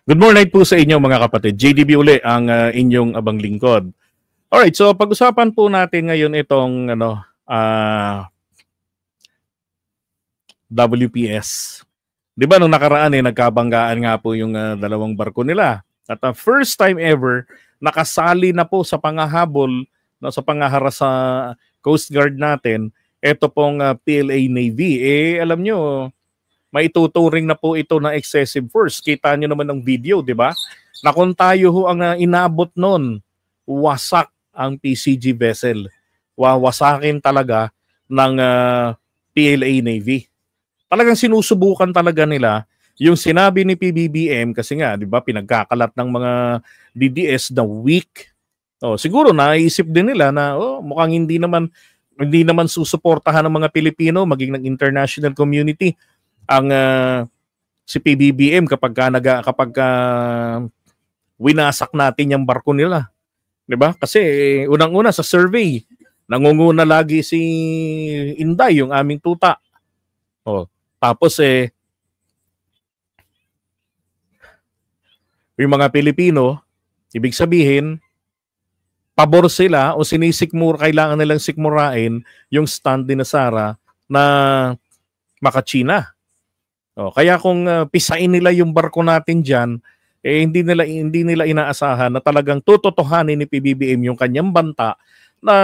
Good morning po sa inyo mga kapatid. JDB uli ang inyong abang lingkod. Alright, so pag-usapan po natin ngayon itong WPS. 'Di ba nung nakaraan nagkabanggaan nga po yung dalawang barko nila. At first time ever nakasali na po sa pangahabol, no, sa pangaharas sa Coast Guard natin, ito pong PLA Navy. Alam nyo, maituturing na po ito na excessive force. Kita nyo naman ng video, di ba? Na kung tayo ho ang inabot nun, wasak ang PCG vessel. Wawasakin talaga ng PLA Navy. Talagang sinusubukan talaga nila yung sinabi ni PBBM kasi nga, di ba, pinagkakalat ng mga DDS na weak. Siguro naisip din nila na mukhang hindi naman susuportahan ng mga Pilipino maging ng international community ang si PBBM kapag winasak natin yung barko nila. 'Di ba? Kasi unang-una sa survey, nangunguna lagi si Inday, yung aming tuta. Tapos yung mga Pilipino, ibig sabihin, pabor sila o kailangan nilang sikmurain yung stand ni Sara na maka-China. Kaya kung pisain nila yung barko natin diyan, hindi nila inaasahan na talagang tutotohanin ni PBBM yung kanyang banta na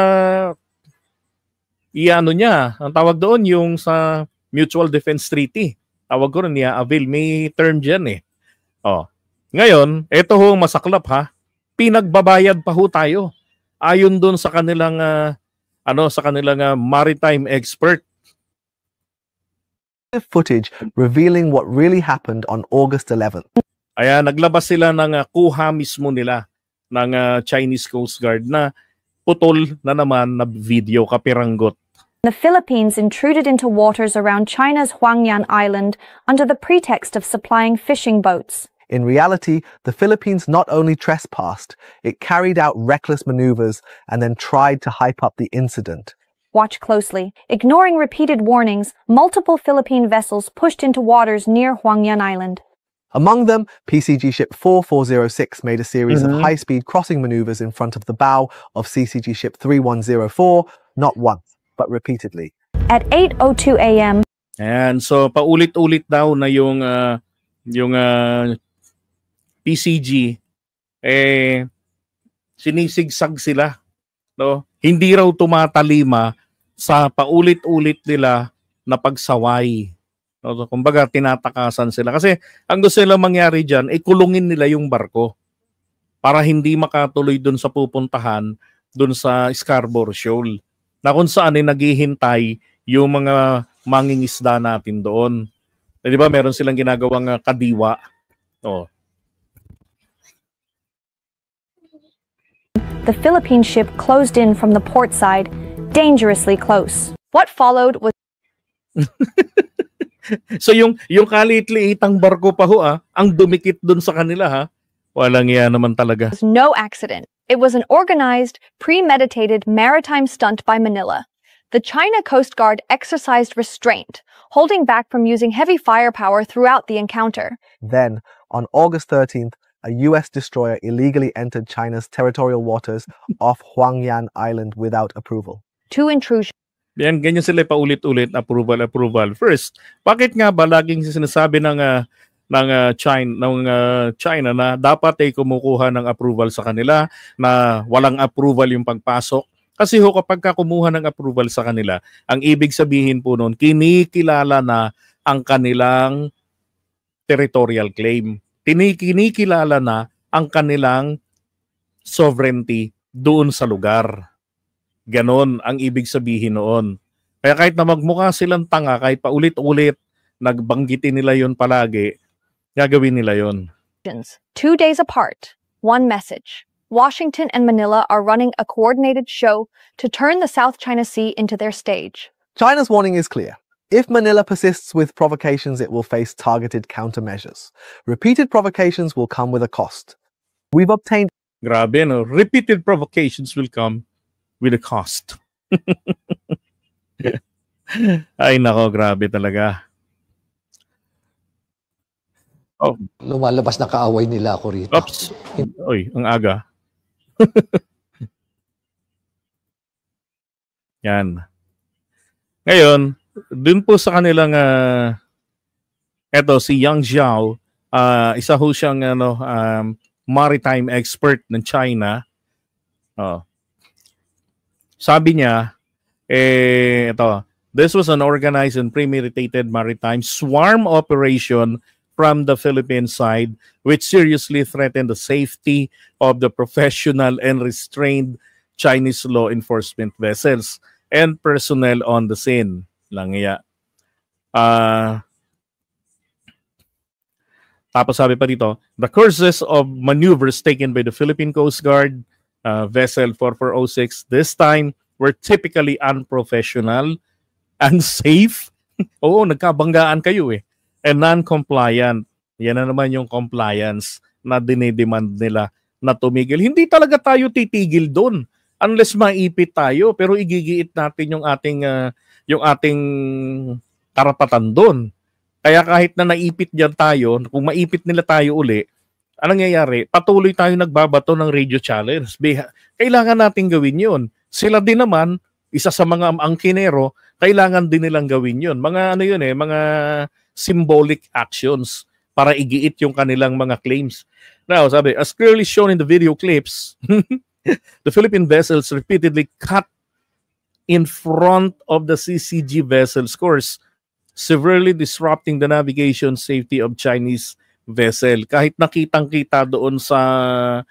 iano niya, ang tawag doon yung sa Mutual Defense Treaty. Tawag ko rin niya, avail, may term diyan . Ngayon, ito ho masaklap ha. Pinagbabayad pa ho tayo. Ayon doon sa kanilang maritime expert. Footage revealing what really happened on August 11th. Naglabas sila ng kuha mismo nila ng Chinese Coast Guard na putol na naman na video, kapiranggot. The Philippines intruded into waters around China's Huangyan Island under the pretext of supplying fishing boats. In reality, the Philippines not only trespassed, it carried out reckless maneuvers and then tried to hype up the incident. Watch closely. Ignoring repeated warnings, multiple Philippine vessels pushed into waters near Huangyan Island. Among them, PCG ship 4406 made a series of high-speed crossing maneuvers in front of the bow of CCG ship 3104, not once, but repeatedly. At 8:02 a.m. And so paulit-ulit daw na yung PCG sinisigsag sila, no? Hindi raw tumatalima sa paulit-ulit nila na pagsaway. No? Kumbaga, tinatakasan sila. Kasi ang gusto nila mangyari dyan, kulungin nila yung barko para hindi makatuloy dun sa pupuntahan, dun sa Scarborough Shoal. Na kung saan naghihintay yung mga mangingisda natin doon. Di ba, meron silang ginagawang kadiwa. The Philippine ship closed in from the port side, dangerously close. What followed was So yung kalit-liitang barko pa ho ang dumikit dun sa kanila ha. Walang iya naman talaga. No accident. It was an organized, premeditated maritime stunt by Manila. The China Coast Guard exercised restraint, holding back from using heavy firepower throughout the encounter. Then, on August 13th, a U.S. destroyer illegally entered China's territorial waters off Huangyan Island without approval. Two intrusions. Yan, ganyan sila paulit-ulit, approval. First, bakit nga ba laging sinasabi ng China na dapat kumukuha ng approval sa kanila, na walang approval yung pagpasok? Kasi kapag kumuha ng approval sa kanila, ang ibig sabihin po noon, kinikilala na ang kanilang territorial claim. Kinikilala na ang kanilang sovereignty doon sa lugar. Ganon ang ibig sabihin noon. Kaya kahit na magmukha silang tanga, kahit paulit-ulit nagbanggitin nila yon palagi, gagawin nila yon. 2 days apart, one message. Washington and Manila are running a coordinated show to turn the South China Sea into their stage. China's warning is clear. If Manila persists with provocations, it will face targeted countermeasures. Repeated provocations will come with a cost. We've obtained... Grabe, no? Repeated provocations will come with a cost. Ay nako, grabe talaga. Oh, lumalabas na kaaway nila ako rito. oops. Oy, ang aga. Yan. Ngayon, dun po sa kanilang eto si Yang Zhao, isa ho siyang maritime expert ng China. Oh. Sabi niya, this was an organized and premeditated maritime swarm operation from the Philippine side which seriously threatened the safety of the professional and restrained Chinese law enforcement vessels and personnel on the scene. Langya. Tapos sabi pa dito, the courses of maneuvers taken by the Philippine Coast Guard vessel 4406 this time were typically unprofessional, unsafe. Oo, nagkabanggaan kayo eh. And non-compliant. Yan na naman yung compliance na dinidemand nila na tumigil. Hindi talaga tayo titigil doon unless maipit tayo, pero igigiit natin yung ating karapatan doon. Kaya kahit na naipit diyan tayo, kung maipit nila tayo uli, anong nangyayari? Patuloy tayo nagbabato ng radio challenge. Kailangan natin gawin yun. Sila din naman, isa sa mga angkinero, kailangan din nilang gawin yun. Mga mga symbolic actions para igiit yung kanilang mga claims. Now, sabi, as clearly shown in the video clips, the Philippine vessels repeatedly cut in front of the CCG vessel's course, severely disrupting the navigation safety of Chinese vessel. Kahit nakitang-kita doon sa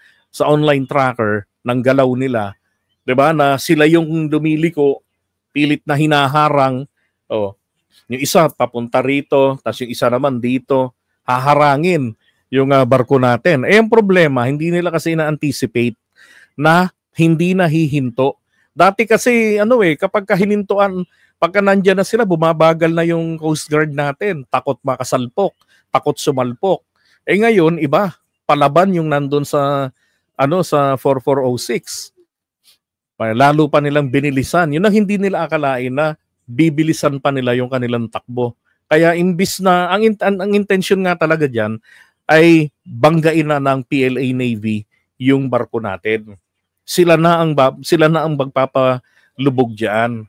online tracker ng galaw nila, 'di ba? Na sila yung dumiliko, pilit na hinaharang. Oh, yung isa papunta rito, tapos yung isa naman dito, haharangin yung barko natin. Yung problema, hindi nila kasi na-anticipate na hindi nahihinto. Dati kasi kapag hinintuan, pagka nandiyan na sila, bumabagal na yung Coast Guard natin. Takot makasalpok, takot sumalpok. Ngayon, iba. Palaban yung nandun sa 4406. Lalo pa nilang binilisan. Yun ang hindi nila akalain na bibilisan pa nila yung kanilang takbo. Kaya imbis na, ang intention nga talaga dyan ay banggain na ng PLA Navy yung barko natin. Sila na ang magpapalubog dyan.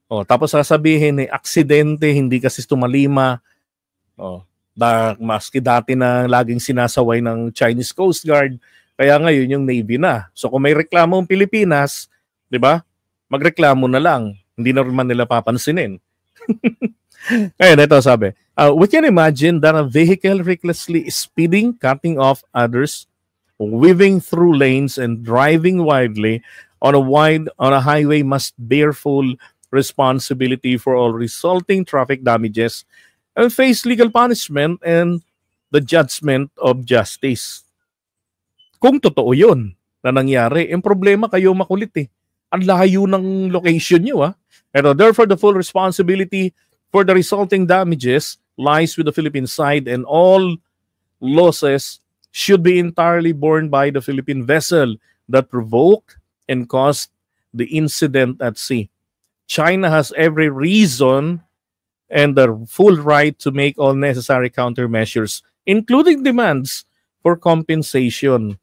Tapos sasabihin aksidente, hindi kasi tumalima. Maski dati na laging sinasaway ng Chinese Coast Guard, kaya ngayon yung Navy na. So kung may reklamo ang Pilipinas, 'di ba? Magreklamo na lang. Hindi na naman nila papansinin. Ngayon, ito sabi, we can imagine that a vehicle recklessly speeding, cutting off others, weaving through lanes and driving wildly on a highway must bear full responsibility for all resulting traffic damages and face legal punishment and the judgment of justice. Kung totoo yun na nangyari, yung problema kayo makulit eh. Ang layo ng location nyo therefore, the full responsibility for the resulting damages lies with the Philippine side and all losses should be entirely borne by the Philippine vessel that provoked and caused the incident at sea. China has every reason and the full right to make all necessary countermeasures, including demands for compensation.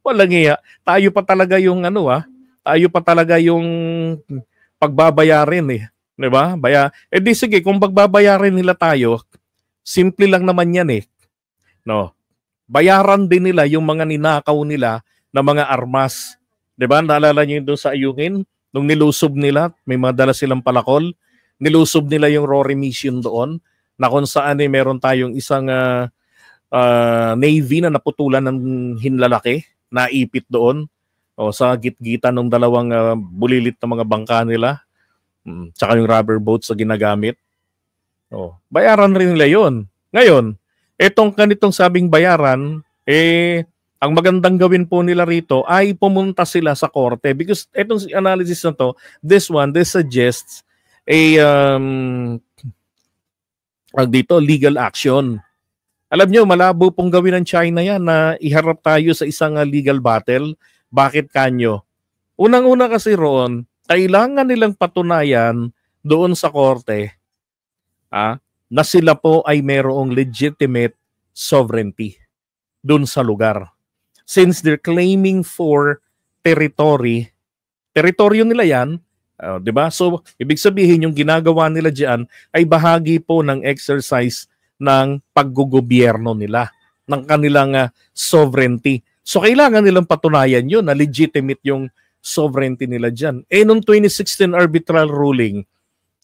Walang iya. Tayo pa talaga yung tayo pa talaga yung pagbabayarin eh. 'Di ba? Di sige, kung pagbabayarin nila tayo, simple lang naman yan eh. No. Bayaran din nila yung mga ninakaw nila na mga armas. 'Di ba? Naalala niyo doon sa Ayungin, nung nilusob nila, may mga dala silang palakol, nilusob nila yung Rory mission doon, na kung saan meron tayong isang Navy na naputulan ng hinlalaki, naipit doon sa gitgitan ng dalawang bulilit na mga bangka nila, tsaka yung rubber boats na ginagamit. Bayaran rin nila yun. Ngayon, etong ganitong sabing bayaran, ang magandang gawin po nila rito ay pumunta sila sa korte because etong analysis na to, this suggests a legal action. Alam nyo, malabo pong gawin ng China yan na iharap tayo sa isang legal battle. Bakit kanyo? Unang-una kasi roon, kailangan nilang patunayan doon sa korte na sila po ay merong legitimate sovereignty dun sa lugar. Since they're claiming for teritoryo nila yan, di ba? So, ibig sabihin yung ginagawa nila diyan ay bahagi po ng exercise ng paggogobyerno nila, ng kanilang sovereignty. So, kailangan nilang patunayan yun na legitimate yung sovereignty nila diyan. Noong 2016 arbitral ruling,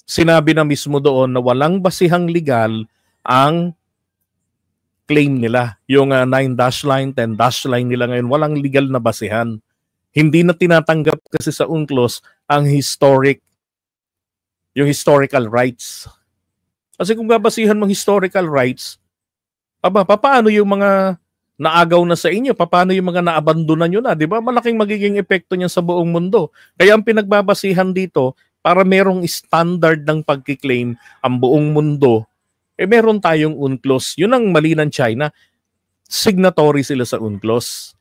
sinabi na mismo doon na walang basihang legal ang claim nila. Yung 9-dash line, 10-dash line nila ngayon, walang legal na basihan. Hindi na tinatanggap kasi sa UNCLOS ang yung historical rights. Kasi kung babasihan mong historical rights, paano yung mga naagaw na sa inyo? Paano yung mga naabandonan nyo na? Di ba? Malaking magiging epekto niyan sa buong mundo. Kaya ang pinagbabasihan dito, para merong standard ng pagkiklaim ang buong mundo, meron tayong UNCLOS. Yun ang mali ng China. Signatory sila sa UNCLOS.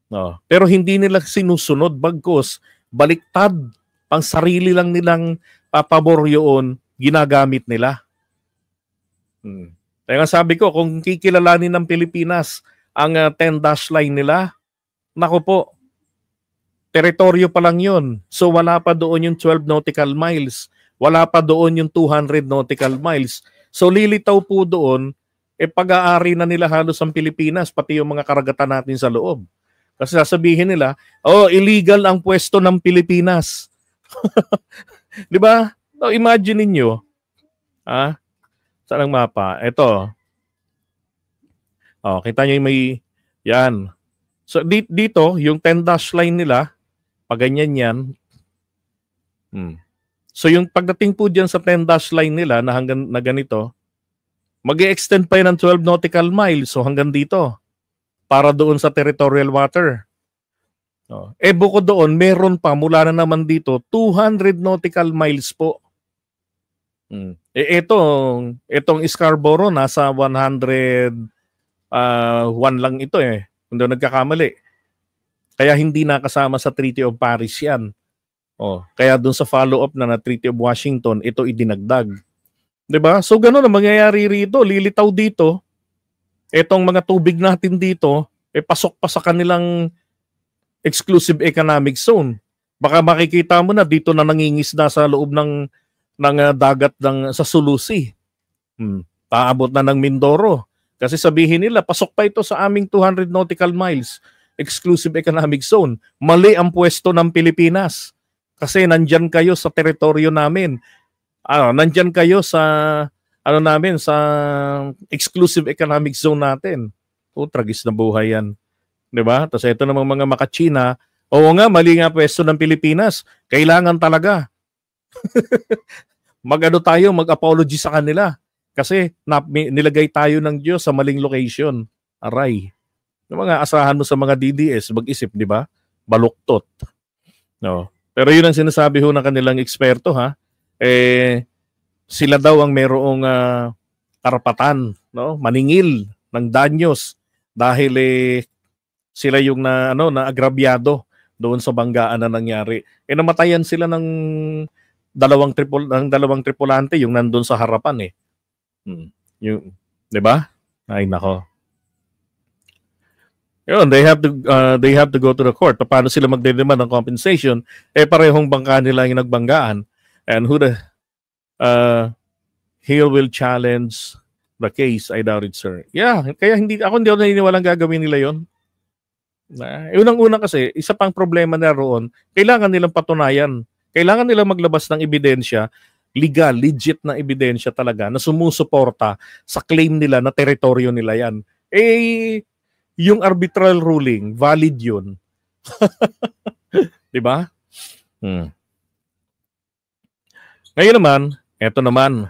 No. Pero hindi nila sinusunod. Bagkus, baliktad. Pang sarili lang nilang pabor yun, ginagamit nila. Kaya nga sabi ko, kung kikilalanin ng Pilipinas ang 10-dash line nila, naku po, teritoryo pa lang yun. So wala pa doon yung 12 nautical miles. Wala pa doon yung 200 nautical miles. So lilitaw po doon, pag-aari na nila halos ang Pilipinas, pati yung mga karagatan natin sa loob. Kasi sasabihin nila, illegal ang pwesto ng Pilipinas. Di ba? So, imagine niyo, saan ang mapa? Ito. Kita nyo yung may, yan. So dito, yung 10-dash line nila, paganyan yan. So yung pagdating po dyan sa 10-dash line nila na hanggang na ganito, mag-i-extend pa yun ng 12 nautical miles. So hanggang dito, para doon sa territorial water. Bukod doon, meron pa mula na naman dito, 200 nautical miles po. Itong Scarborough, nasa 101 lang ito kung doon nagkakamali. Kaya hindi nakasama sa Treaty of Paris yan. Kaya doon sa follow-up na Treaty of Washington, ito idinagdag. 'Di ba? So gano'n ang mangyayari rito. Lilitaw dito. Etong mga tubig natin dito, pasok pa sa kanilang exclusive economic zone. Baka makikita mo na dito na nangingisda sa loob ng dagat sa Sulusi. Paabot na ng Mindoro. Kasi sabihin nila, pasok pa ito sa aming 200 nautical miles exclusive economic zone. Mali ang pwesto ng Pilipinas. Kasi nandyan kayo sa teritoryo namin. Nandyan kayo sa sa exclusive economic zone natin. Tragis na buhay yan. 'Di ba? Tapos ito namang mga makachina, oo nga, mali nga pwesto ng Pilipinas. Kailangan talaga. Mag-apology sa kanila. Kasi nilagay tayo ng Diyos sa maling location. Aray. Yung mga asahan mo sa mga DDS, mag-isip, di ba? Baluktot. No. Pero yun ang sinasabi ho ng kanilang eksperto, sila daw ang merong karapatan, no? Maningil ng danyos dahil sila yung naagrabyado doon sa banggaan na nangyari. Namatayan sila ng dalawang tripulante yung nandun sa harapan Yung, 'di ba? Ay nako. Yun, they have to go to the court. Paano sila magdedemand ng compensation? Parehong bangka nila yung nagbanggaan. And he will challenge the case. I doubt it, sir. Yeah, kaya hindi ako naniniwalang gagawin nila yon. Unang-una kasi, isa pang problema na roon, kailangan nilang patunayan. Kailangan nilang maglabas ng ebidensya, legal, legit na ebidensya talaga, na sumusuporta sa claim nila na teritoryo nila yan. Yung arbitral ruling, valid yun. Diba? Ngayon naman, eto naman,